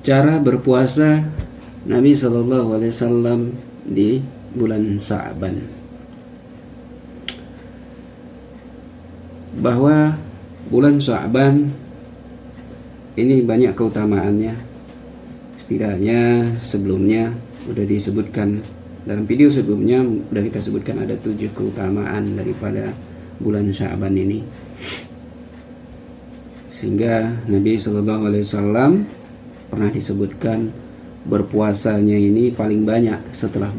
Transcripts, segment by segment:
Cara berpuasa Nabi Shallallahu Alaihi Wasallam di bulan Sa'ban, bahwa bulan Sa'ban ini banyak keutamaannya. Setidaknya sebelumnya sudah disebutkan dalam video sebelumnya, sudah kita sebutkan ada 7 keutamaan daripada bulan Sa'ban ini, sehingga Nabi Shallallahu Alaihi Wasallam pernah disebutkan berpuasanya ini paling banyak setelah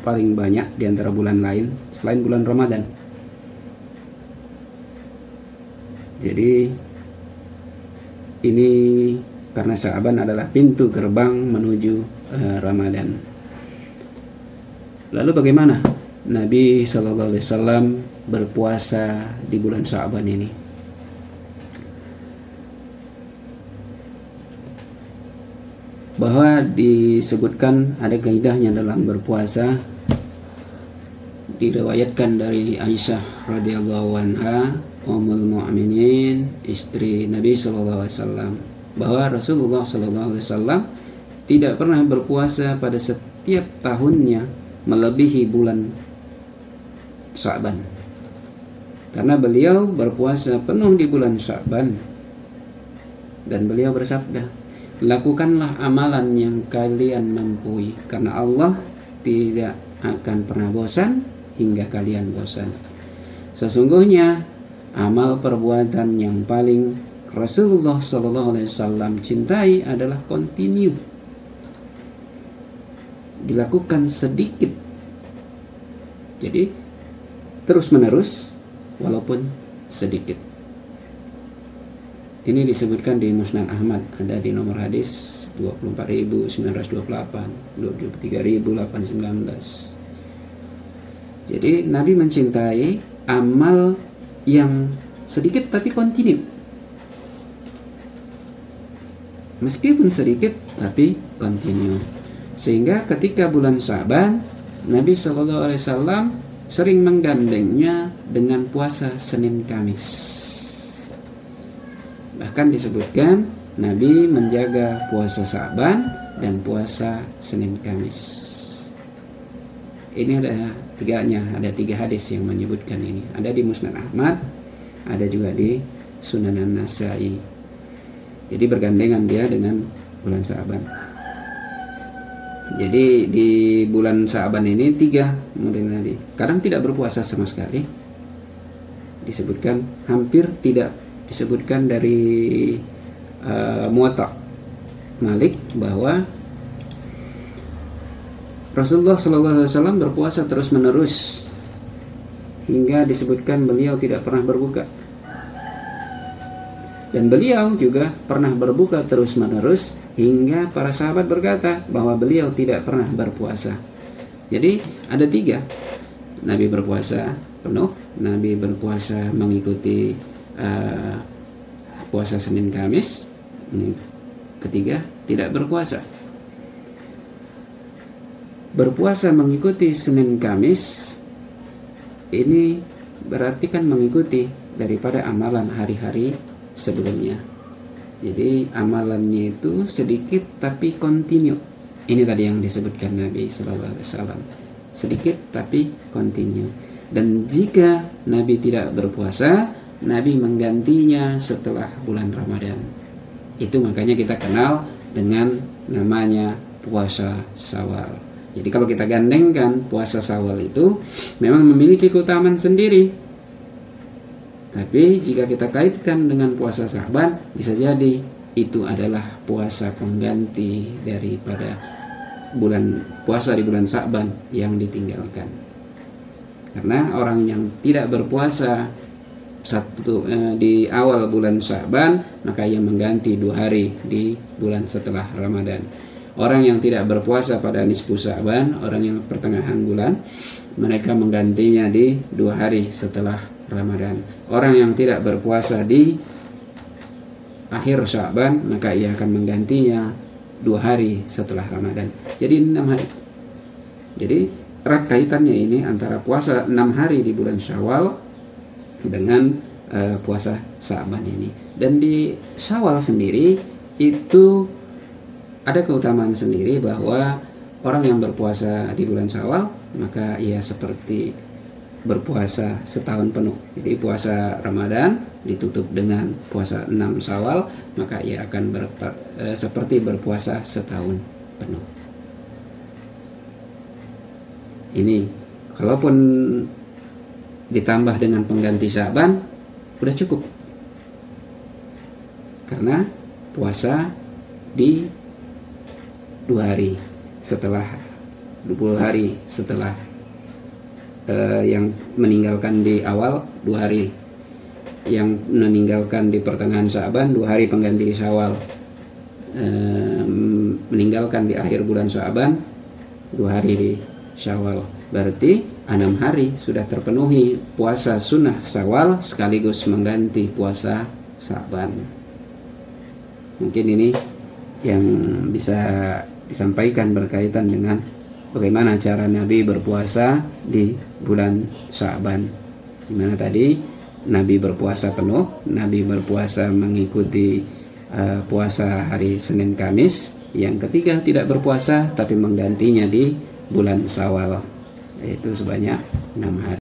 paling banyak di antara bulan lain selain bulan Ramadan. Jadi ini karena Sa'ban adalah pintu gerbang menuju Ramadan. Lalu bagaimana Nabi Shallallahu Alaihi Wasallam berpuasa di bulan Sa'ban ini? Bahwa disebutkan ada kaidahnya dalam berpuasa, diriwayatkan dari Aisyah radhiyallahu anha, Ummul Mukminin, istri Nabi sallallahu alaihi wasallam, bahwa Rasulullah sallallahu alaihi wasallam tidak pernah berpuasa pada setiap tahunnya melebihi bulan Sa'ban, karena beliau berpuasa penuh di bulan Sa'ban, dan beliau bersabda, lakukanlah amalan yang kalian mampu, karena Allah tidak akan pernah bosan hingga kalian bosan. Sesungguhnya amal perbuatan yang paling Rasulullah Sallallahu Alaihi Wasallam cintai adalah continue, dilakukan sedikit, jadi terus menerus walaupun sedikit. Ini disebutkan di Musnad Ahmad, ada di nomor hadis 24.928, 23.819. Jadi Nabi mencintai amal yang sedikit tapi kontinu, meskipun sedikit tapi kontinu. Sehingga ketika bulan Sa'ban, Nabi SAW sering menggandengnya dengan puasa Senin Kamis. Bahkan disebutkan Nabi menjaga puasa Sa'ban dan puasa Senin Kamis. Ini ada 3 hadis yang menyebutkan ini. Ada di Musnad Ahmad, ada juga di Sunan An-Nasai. Jadi bergandengan dia dengan bulan Sa'ban. Jadi di bulan Sa'ban ini 3 model Nabi. Kadang tidak berpuasa sama sekali. Disebutkan hampir tidak. Disebutkan dari Muwatta Malik bahwa Rasulullah SAW berpuasa terus menerus hingga disebutkan beliau tidak pernah berbuka, dan beliau juga pernah berbuka terus menerus hingga para sahabat berkata bahwa beliau tidak pernah berpuasa. Jadi ada 3, Nabi berpuasa penuh, Nabi berpuasa mengikuti puasa Senin Kamis, ketiga tidak berpuasa. Berpuasa mengikuti Senin Kamis ini berarti kan mengikuti daripada amalan hari-hari sebelumnya. Jadi amalannya itu sedikit tapi kontinu. Ini tadi yang disebutkan Nabi Sallallahu Alaihi Wasallam, sedikit tapi kontinu. Dan jika Nabi tidak berpuasa, Nabi menggantinya setelah bulan Ramadan. Itu makanya kita kenal dengan namanya puasa Syawal. Jadi kalau kita gandengkan puasa Syawal itu memang memiliki keutamaan sendiri. Tapi jika kita kaitkan dengan puasa Sa'ban, bisa jadi itu adalah puasa pengganti daripada puasa di bulan Sa'ban yang ditinggalkan. Karena orang yang tidak berpuasa di awal bulan Sa'ban, maka ia mengganti 2 hari di bulan setelah Ramadan. Orang yang tidak berpuasa pada nisfu Sa'ban, orang yang pertengahan bulan, mereka menggantinya di 2 hari setelah Ramadan. Orang yang tidak berpuasa di akhir Sa'ban, maka ia akan menggantinya 2 hari setelah Ramadan. Jadi 6 hari. Jadi erat kaitannya ini antara puasa 6 hari di bulan Syawal dengan puasa Sa'ban ini. Dan di Syawal sendiri itu ada keutamaan sendiri bahwa orang yang berpuasa di bulan Syawal maka ia seperti berpuasa setahun penuh. Jadi puasa Ramadan ditutup dengan puasa 6 Syawal, maka ia akan seperti berpuasa setahun penuh. Ini kalaupun ditambah dengan pengganti Sya'ban udah cukup. Karena puasa di 2 hari setelah 20 hari setelah yang meninggalkan di awal 2 hari, yang meninggalkan di pertengahan Sya'ban 2 hari pengganti di Syawal, meninggalkan di akhir bulan Sya'ban 2 hari di Syawal. Berarti 6 hari sudah terpenuhi puasa sunnah Syawal sekaligus mengganti puasa Sya'ban. Mungkin ini yang bisa disampaikan berkaitan dengan bagaimana cara Nabi berpuasa di bulan Sya'ban. Dimana tadi Nabi berpuasa penuh, Nabi berpuasa mengikuti puasa hari Senin Kamis. Yang ketiga tidak berpuasa tapi menggantinya di bulan Syawal, yaitu sebanyak 6 hari.